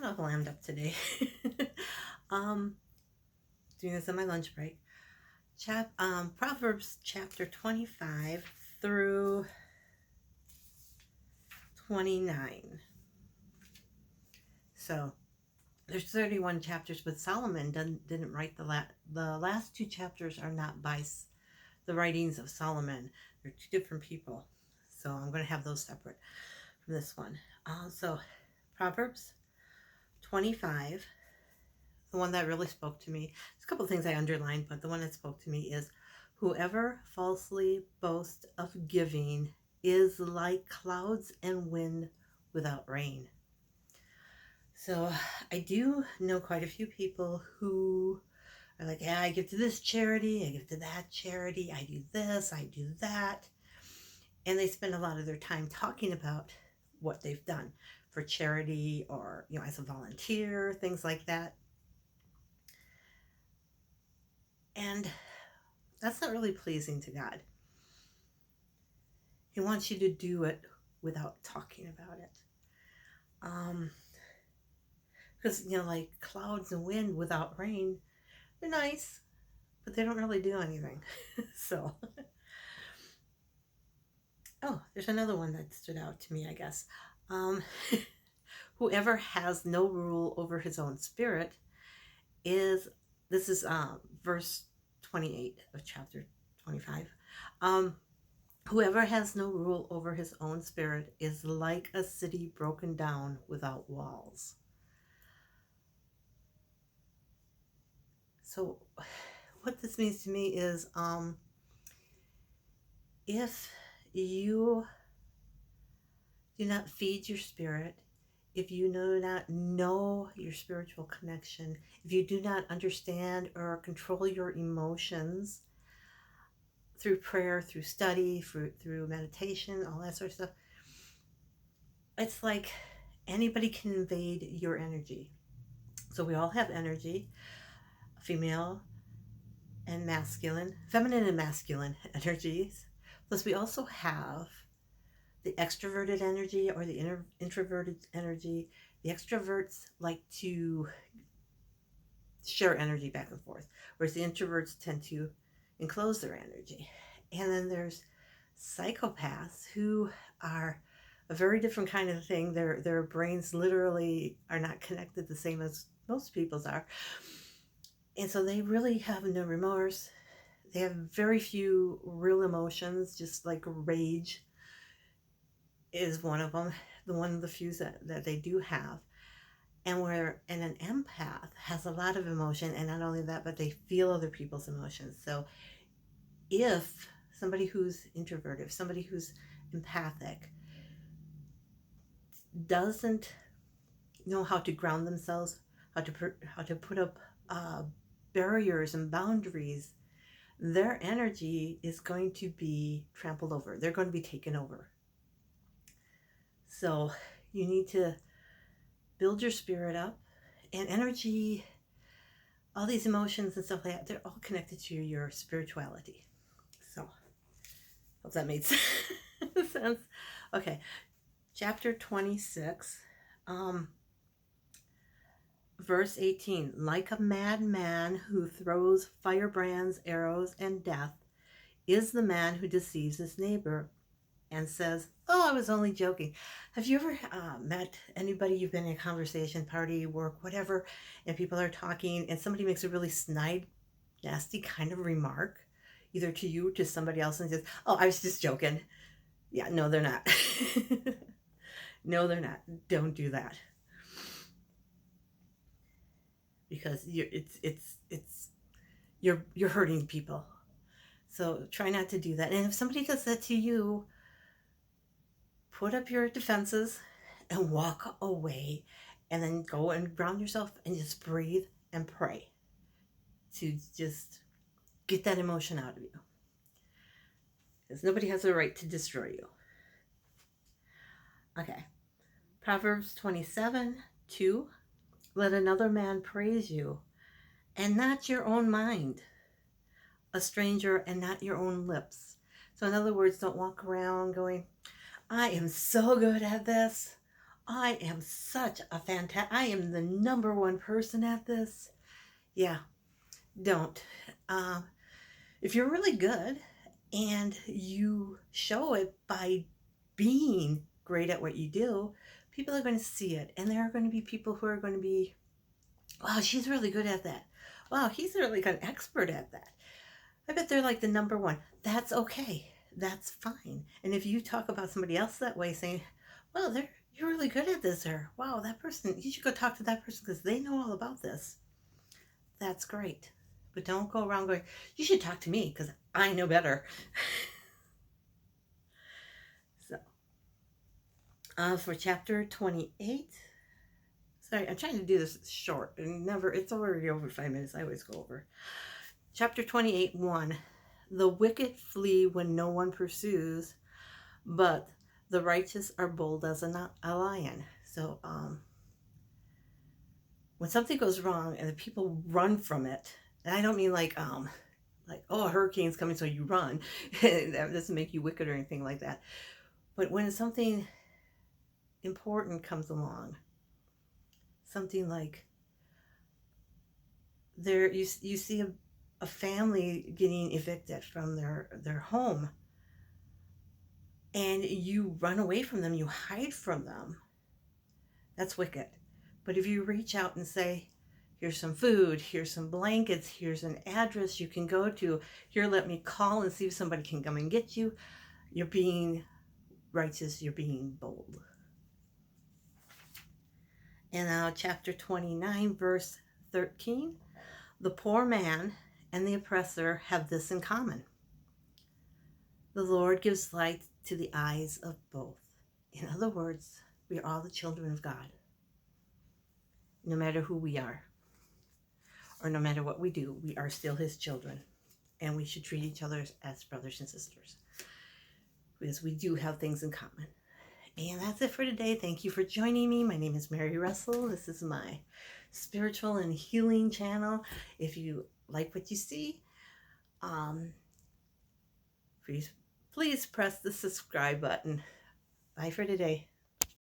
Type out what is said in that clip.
kind of lammed up today. um, doing this on my lunch break. Proverbs chapter 25 through 29. So there's 31 chapters, but Solomon didn't write the last two chapters are not by the writings of Solomon. They're two different people. So I'm going to have those separate from this one. So Proverbs 25, the one that really spoke to me. There's a couple of things I underlined, but the one that spoke to me is, whoever falsely boasts of giving is like clouds and wind without rain. So I do know quite a few people who are like, yeah, I give to this charity, I give to that charity, I do this, I do that. And they spend a lot of their time talking about what they've done for charity or, as a volunteer, things like that. And that's not really pleasing to God. He wants you to do it without talking about it. Because, like clouds and wind without rain, they're nice, but they don't really do anything. So, there's another one that stood out to me, I guess. Whoever has no rule over his own spirit this is verse 28 of chapter 25. Whoever has no rule over his own spirit is like a city broken down without walls. So what this means to me is, if you do not feed your spirit, if you do not know your spiritual connection, if you do not understand or control your emotions through prayer, through study, through meditation, all that sort of stuff, it's like anybody can invade your energy. So we all have energy, female and masculine, feminine and masculine energies. Plus we also have the extroverted energy or the introverted energy. The extroverts like to share energy back and forth, whereas the introverts tend to enclose their energy. And then there's psychopaths who are a very different kind of thing. Their brains literally are not connected the same as most people's are. And so they really have no remorse. They have very few real emotions, just like rage is one of them, one of the few that they do have. And an empath has a lot of emotion, and not only that, but they feel other people's emotions. So if somebody who's introverted, somebody who's empathic, doesn't know how to ground themselves, how to put up barriers and boundaries, their energy is going to be trampled over. They're going to be taken over. So you need to build your spirit up, and energy, all these emotions and stuff like that, they're all connected to your spirituality. So hope that made sense. Okay, chapter 26, verse 18. Like a madman who throws firebrands, arrows, and death is the man who deceives his neighbor and says, oh, I was only joking. Have you ever met anybody, you've been in a conversation, party, work, whatever, and people are talking and somebody makes a really snide, nasty kind of remark, either to you or to somebody else, and says, oh, I was just joking. Yeah, no, they're not. No, they're not. Don't do that. Because you're hurting people. So try not to do that. And if somebody does that to you, put up your defenses and walk away, and then go and ground yourself and just breathe and pray to just get that emotion out of you. Because nobody has the right to destroy you. Okay. Proverbs 27:2. Let another man praise you, and not your own mind. A stranger and not your own lips. So in other words, don't walk around going, I am so good at this. I am such a I am the number one person at this. Yeah, don't. Um, if you're really good and you show it by being great at what you do, people are going to see it. And there are going to be people who are going to be, wow, she's really good at that. Wow, he's really an expert at that. I bet they're like the number one. That's okay. That's fine. And if you talk about somebody else that way, saying, well, you're really good at this, or wow, that person, you should go talk to that person because they know all about this. That's great. But don't go around going, you should talk to me because I know better. So, for chapter 28, sorry, I'm trying to do this short and never, it's already over 5 minutes. I always go over. Chapter 28, 1. The wicked flee when no one pursues, but the righteous are bold as a lion. So, when something goes wrong and the people run from it, and I don't mean like oh, a hurricane's coming, so you run. That doesn't make you wicked or anything like that. But when something important comes along, something like you see a family getting evicted from their home, and you run away from them, you hide from them, that's wicked. But if you reach out and say, here's some food, here's some blankets, here's an address you can go to, here, let me call and see if somebody can come and get you, you're being righteous, you're being bold. And now chapter 29, verse 13. The poor man and the oppressor have this in common. The Lord gives light to the eyes of both. In other words, we are all the children of God. No matter who we are, or no matter what we do, we are still his children. And we should treat each other as brothers and sisters, because we do have things in common. And that's it for today. Thank you for joining me. My name is Mary Russell. This is my spiritual and healing channel. If you like what you see, please press the subscribe button. Bye for today.